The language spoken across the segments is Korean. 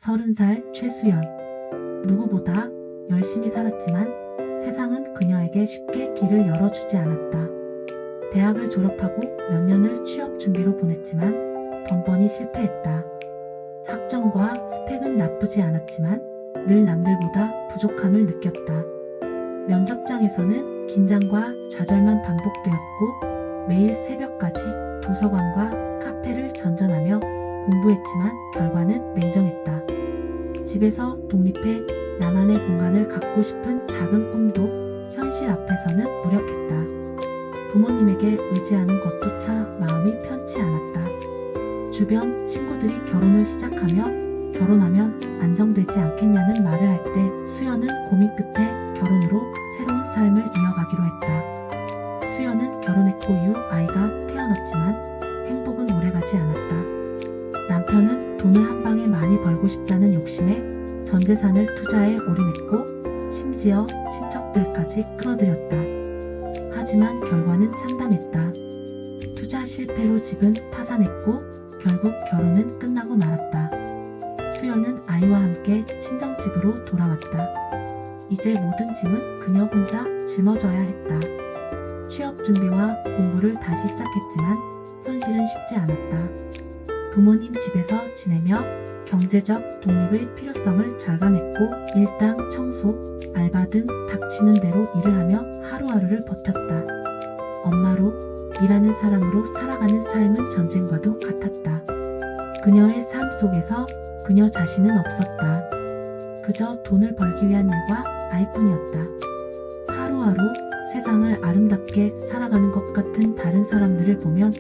30살 최수연. 누구보다 열심히 살았지만 세상은 그녀에게 쉽게 길을 열어주지 않았다. 대학을 졸업하고 몇 년을 취업 준비로 보냈지만 번번이 실패했다. 학점과 스펙은 나쁘지 않았지만 늘 남들보다 부족함을 느꼈다. 면접장에서는 긴장과 좌절만 반복되었고 매일 새벽까지 도서관과 카페를 전전하며 공부했지만 결과는 냉정했다. 집에서 독립해 나만의 공간을 갖고 싶은 작은 꿈도 현실 앞에서는 무력했다. 부모님에게 의지하는 것조차 마음이 편치 않았다. 주변 친구들이 결혼을 시작하며 결혼하면 안정되지 않겠냐는 말을 할 때 수연은 고민 끝에 결혼으로 새로운 삶을 이어가기로 했다. 수연은 결혼했고 이후 아이가 태어났지만 행복은 오래가지 않았다. 남편은 돈을 한 방에 많이 벌고 싶다는 욕심에 전 재산을 투자에 올인했고 심지어 친척들까지 끌어들였다. 하지만 결과는 참담했다. 투자 실패로 집은 파산했고 결국 결혼은 끝나고 말았다. 수연은 아이와 함께 친정집으로 돌아왔다. 이제 모든 짐은 그녀 혼자 짊어져야 했다. 취업 준비와 공부를 다시 시작했지만 현실은 쉽지 않았다. 부모님 집에서 지내며 경제적 독립의 필요성을 절감했고 일당, 청소, 알바 등 닥치는 대로 일을 하며 하루하루를 버텼다. 엄마로, 일하는 사람으로 살아가는 삶은 전쟁과도 같았다. 그녀의 삶 속에서 그녀 자신은 없었다. 그저 돈을 벌기 위한 일과 아이뿐이었다. 하루하루 세상을 아름답게 살아가는 것 같은 다른 사람들을 보면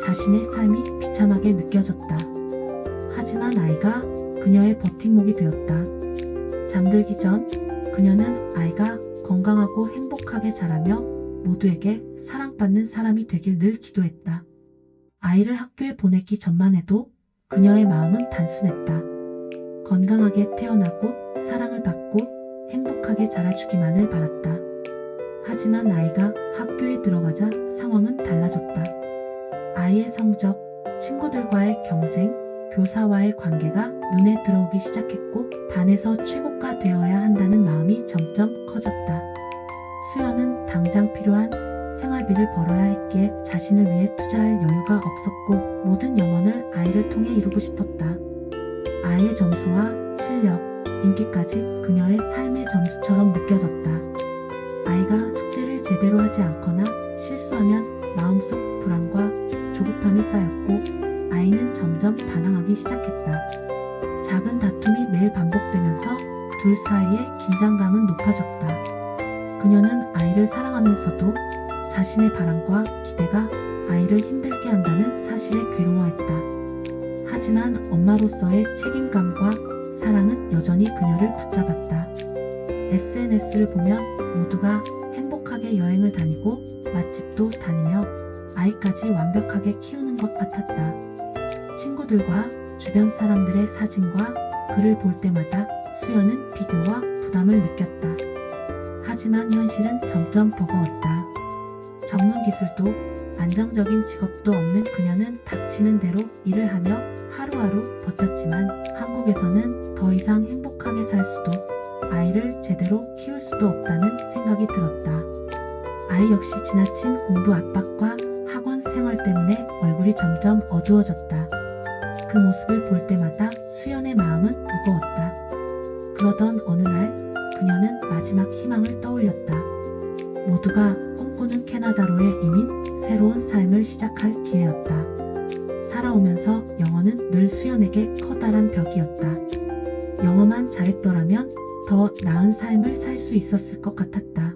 자신의 삶이 비참하게 느껴졌다. 하지만 아이가 그녀의 버팀목이 되었다. 잠들기 전 그녀는 아이가 건강하고 행복하게 자라며 모두에게 사랑받는 사람이 되길 늘 기도했다. 아이를 학교에 보내기 전만 해도 그녀의 마음은 단순했다. 건강하게 태어나고 사랑을 받고 행복하게 자라주기만을 바랐다. 하지만 아이가 학교에 들어가자 상황은 달라졌다. 아이의 성적, 친구들과의 경쟁, 교사와의 관계가 눈에 들어오기 시작했고 반에서 최고가 되어야 한다는 마음이 점점 커졌다. 수연은 당장 필요한 생활비를 벌어야 했기에 자신을 위해 투자할 여유가 없었고 모든 염원을 아이를 통해 이루고 싶었다. 아이의 점수와 실력, 인기까지 그녀의 삶의 점수처럼 느껴졌다. 아이가 숙제를 제대로 하지 않거나 실수하면 마음속 불안과 조급함이 쌓였고 아이는 점점 반항하기 시작했다. 작은 다툼이 매일 반복되면서 둘 사이의 긴장감은 높아졌다. 그녀는 아이를 사랑하면서도 자신의 바람과 기대가 아이를 힘들게 한다는 사실에 괴로워했다. 하지만 엄마로서의 책임감과 사랑은 여전히 그녀를 붙잡았다. SNS를 보면 모두가 행복하게 여행을 다니고 맛집도 다니며 아이까지 완벽하게 키우는 것 같았다. 친구들과 주변 사람들의 사진과 글을 볼 때마다 수연은 비교와 부담을 느꼈다. 하지만 현실은 점점 버거웠다. 전문 기술도 안정적인 직업도 없는 그녀는 닥치는 대로 일을 하며 하루하루 버텼지만 한국에서는 더 이상 행복하게 살 수도 아이를 제대로 키울 수도 없다는 생각이 들었다. 아이 역시 지나친 공부 압박과 학원 생활 때문에 얼굴이 점점 어두워졌다. 그 모습을 볼 때마다 수연의 마음은 무거웠다. 그러던 어느 날 그녀는 마지막 희망을 떠올렸다. 모두가 꿈꾸는 캐나다로의 이민, 새로운 삶을 시작할 기회였다. 살아오면서 영어는 늘 수연에게 커다란 벽이었다. 영어만 잘했더라면 더 나은 삶을 살 수 있었을 것 같았다.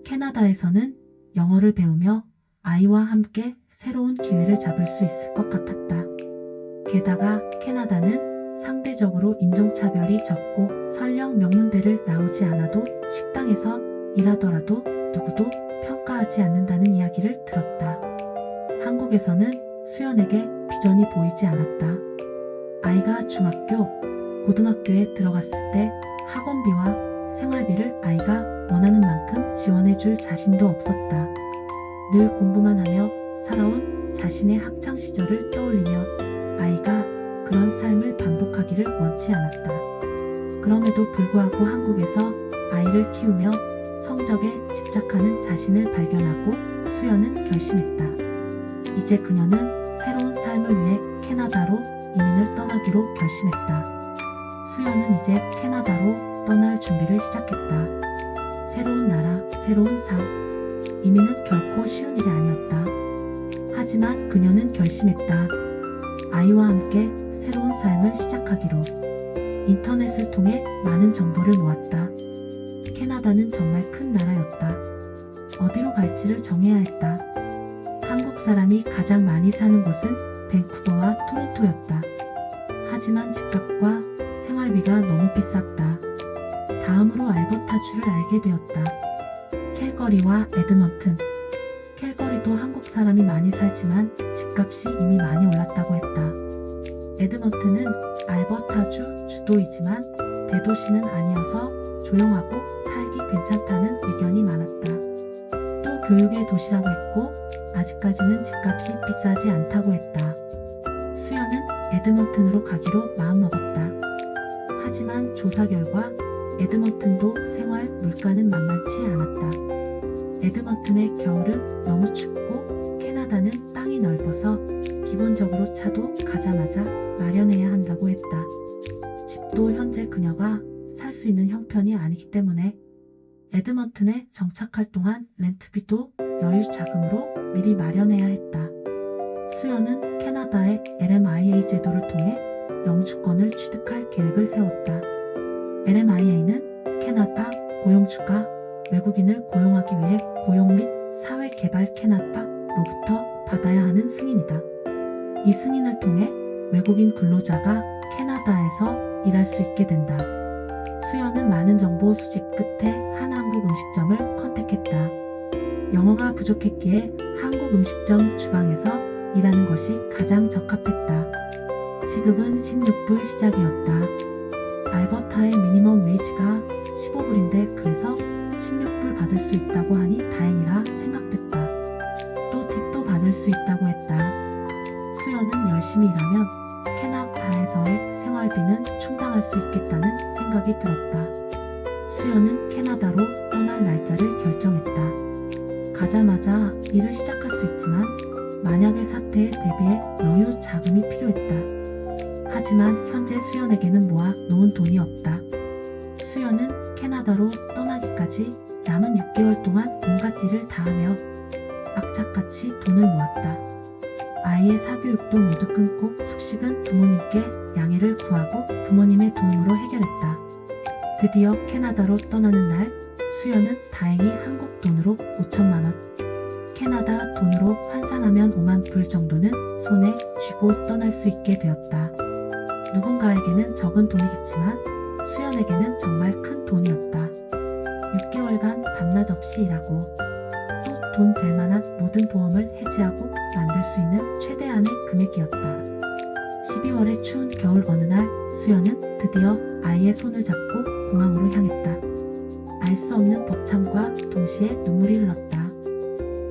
캐나다에서는 영어를 배우며 아이와 함께 새로운 기회를 잡을 수 있을 것 같았다. 게다가 캐나다는 상대적으로 인종차별이 적고 설령 명문대를 나오지 않아도 식당에서 일하더라도 누구도 평가하지 않는다는 이야기를 들었다. 한국에서는 수연에게 비전이 보이지 않았다. 아이가 중학교, 고등학교에 들어갔을 때 학원비와 생활비를 아이가 원하는 만큼 지원해줄 자신도 없었다. 늘 공부만 하며 살아온 자신의 학창시절을 떠올리며 아이가 그런 삶을 반복하기를 원치 않았다. 그럼에도 불구하고 한국에서 아이를 키우며 성적에 집착하는 자신을 발견하고 수연은 결심했다. 이제 그녀는 새로운 삶을 위해 캐나다로 이민을 떠나기로 결심했다. 수연은 이제 캐나다로 떠날 준비를 시작했다. 새로운 나라, 새로운 삶. 이민은 결코 쉬운 일이 아니었다. 하지만 그녀는 결심했다. 아이와 함께 새로운 삶을 시작하기로. 인터넷을 통해 많은 정보를 모았다. 캐나다는 정말 큰 나라였다. 어디로 갈지를 정해야 했다. 한국 사람이 가장 많이 사는 곳은 밴쿠버와 토론토였다. 하지만 집값과 생활비가 너무 비쌌다. 다음으로 알버타주를 알게 되었다. 캘거리와 에드먼튼. 캘거리도 한국 사람이 많이 살지만 집값이 이미 많이 올랐다고 했다. 에드먼튼은 알버타주 주도이지만 대도시는 아니어서 조용하고 살기 괜찮다는 의견이 많았다. 또 교육의 도시라고 했고 아직까지는 집값이 비싸지 않다고 했다. 수연은 에드먼튼으로 가기로 마음먹었다. 하지만 조사 결과 에드먼튼도 생활 물가는 만만치 않았다. 에드먼튼의 겨울은 너무 춥고 캐나다는 땅이 넓어서 기본적으로 차도 가자마자 마련해야 한다고 했다. 집도 현재 그녀가 살 수 있는 형편이 아니기 때문에 에드먼튼에 정착할 동안 렌트비도 여유 자금으로 미리 마련해야 했다. 수연은 캐나다의 LMIA 제도를 통해 영주권을 취득할 계획을 세웠다. LMIA는 캐나다 고용주가 외국인을 고용하기 위해 고용 및 사회개발 캐나다로부터 받아야 하는 승인이다. 이 승인을 통해 외국인 근로자가 캐나다에서 일할 수 있게 된다. 수연은 많은 정보 수집 끝에 한 한국 음식점을 컨택했다. 영어가 부족했기에 한국 음식점 주방에서 일하는 것이 가장 적합했다. 시급은 16불 시작이었다. 알버타의 미니멈 웨이지가 15불인데 그래서 16불 받을 수 있다고 하니 다행이라 생각됐다. 또 팁도 받을 수 있다고 했다. 수연은 열심히 일하면 캐나다에서의 생활비는 충당할 수 있겠다는 생각이 들었다. 수연은 캐나다로 떠날 날짜를 결정했다. 가자마자 일을 시작할 수 있지만 만약의 사태에 대비해 여유 자금이 필요했다. 하지만 현재 수연에게는 모아 놓은 돈이 없다. 수연은 캐나다로 떠나기까지 남은 6개월 동안 온갖 일을 다하며 악착같이 돈을 모았다. 아이의 사교육도 모두 끊고 숙식은 부모님께 양해를 구하고 부모님의 도움으로 해결했다. 드디어 캐나다로 떠나는 날, 수연은 다행히 한국 돈으로 5천만 원, 캐나다 돈으로 환산하면 5만 불 정도는 손에 쥐고 떠날 수 있게 되었다. 누군가에게는 적은 돈이겠지만 수연에게는 정말 큰 돈이었다. 6개월간 밤낮 없이 일하고 또 돈 될 만한 모든 보험을 해지하고 만들 수 있는 최대한의 금액이었다. 12월의 추운 겨울 어느 날 수연은 드디어 아이의 손을 잡고 공항으로 향했다. 알 수 없는 벅참과 동시에 눈물이 흘렀다.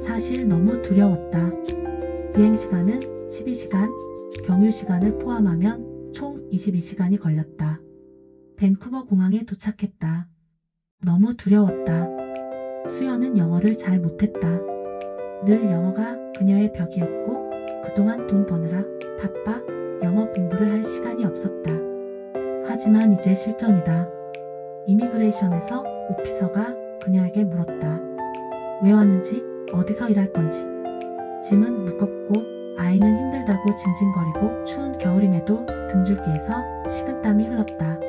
사실 너무 두려웠다. 비행시간은 12시간, 경유시간을 포함하면 총 22시간이 걸렸다. 밴쿠버 공항에 도착했다. 너무 두려웠다. 수연은 영어를 잘 못했다. 늘 영어가 그녀의 벽이었고 그동안 돈 버느라 바빠 영어 공부를 할 시간이 없었다. 하지만 이제 실전이다. 이미그레이션에서 오피서가 그녀에게 물었다. 왜 왔는지, 어디서 일할 건지. 짐은 무겁고 아이는 힘들다고 징징거리고 추운 겨울임에도 등줄기에서 식은땀이 흘렀다.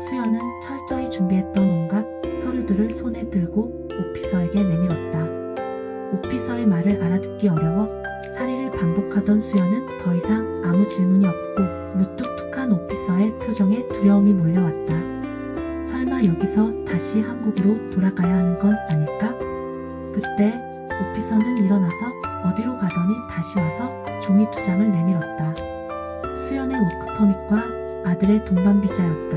수연은 철저히 준비했던 온갖 서류들을 손에 들고 오피서에게 내밀었다. 오피서의 말을 알아듣기 어려워 사리를 반복하던 수연은 더 이상 아무 질문이 없고 무뚝뚝한 오피서의 표정에 두려움이 몰려왔다. 설마 여기서 다시 한국으로 돌아가야 하는 건 아닐까? 그때 오피서는 일어나서 어디로 가더니 다시 와서 종이 2장을 내밀었다. 수연의 워크퍼밋과 아들의 동반비자였다.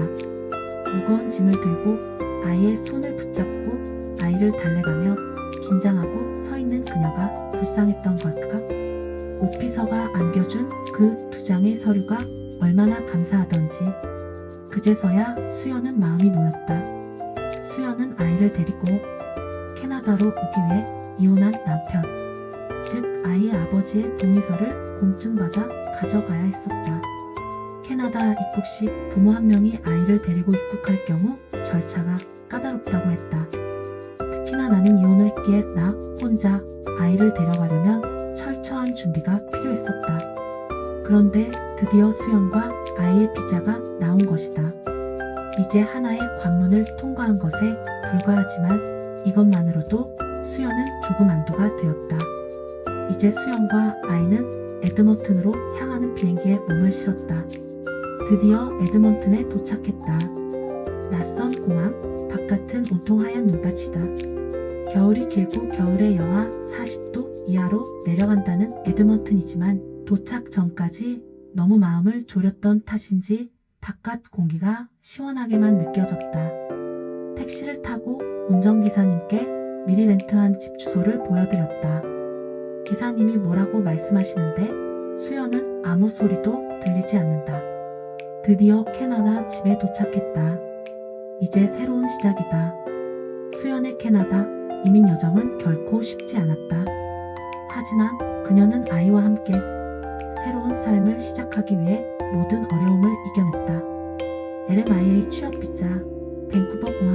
무거운 짐을 들고 아이의 손을 붙잡고 아이를 달래가며 긴장하고 서 있는 그녀가 불쌍했던 걸까? 오피서가 안겨준 그 2장의 서류가 얼마나 감사하던지. 그제서야 수연은 마음이 놓였다. 수연은 아이를 데리고 캐나다로 오기 위해 이혼한 남편, 즉 아이의 아버지의 동의서를 공증받아 가져가야 했었다. 캐나다 입국 시 부모 한 명이 아이를 데리고 입국할 경우 절차가 까다롭다고 했다. 특히나 나는 이혼을 했기에 나 혼자 아이를 데려가려면 철저한 준비가 필요했었다. 그런데 드디어 수연과 아이의 비자가 나온 것이다. 이제 하나의 관문을 통과한 것에 불과하지만 이것만으로도 수연은 조금 안도가 되었다. 이제 수연과 아이는 에드먼튼으로 향하는 비행기에 몸을 실었다. 드디어 에드먼튼에 도착했다. 낯선 공항, 바깥은 온통 하얀 눈밭이다. 겨울이 길고 겨울의 영하 40도 이하로 내려간다는 에드먼튼이지만 도착 전까지 너무 마음을 졸였던 탓인지 바깥 공기가 시원하게만 느껴졌다. 택시를 타고 운전기사님께 미리 렌트한 집 주소를 보여드렸다. 기사님이 뭐라고 말씀하시는데 수연은 아무 소리도 들리지 않는다. 드디어 캐나다 집에 도착했다. 이제 새로운 시작이다. 수연의 캐나다 이민 여정은 결코 쉽지 않았다. 하지만 그녀는 아이와 함께 새로운 삶을 시작하기 위해 모든 어려움을 이겨냈다. LMIA 취업 비자, 밴쿠버 공항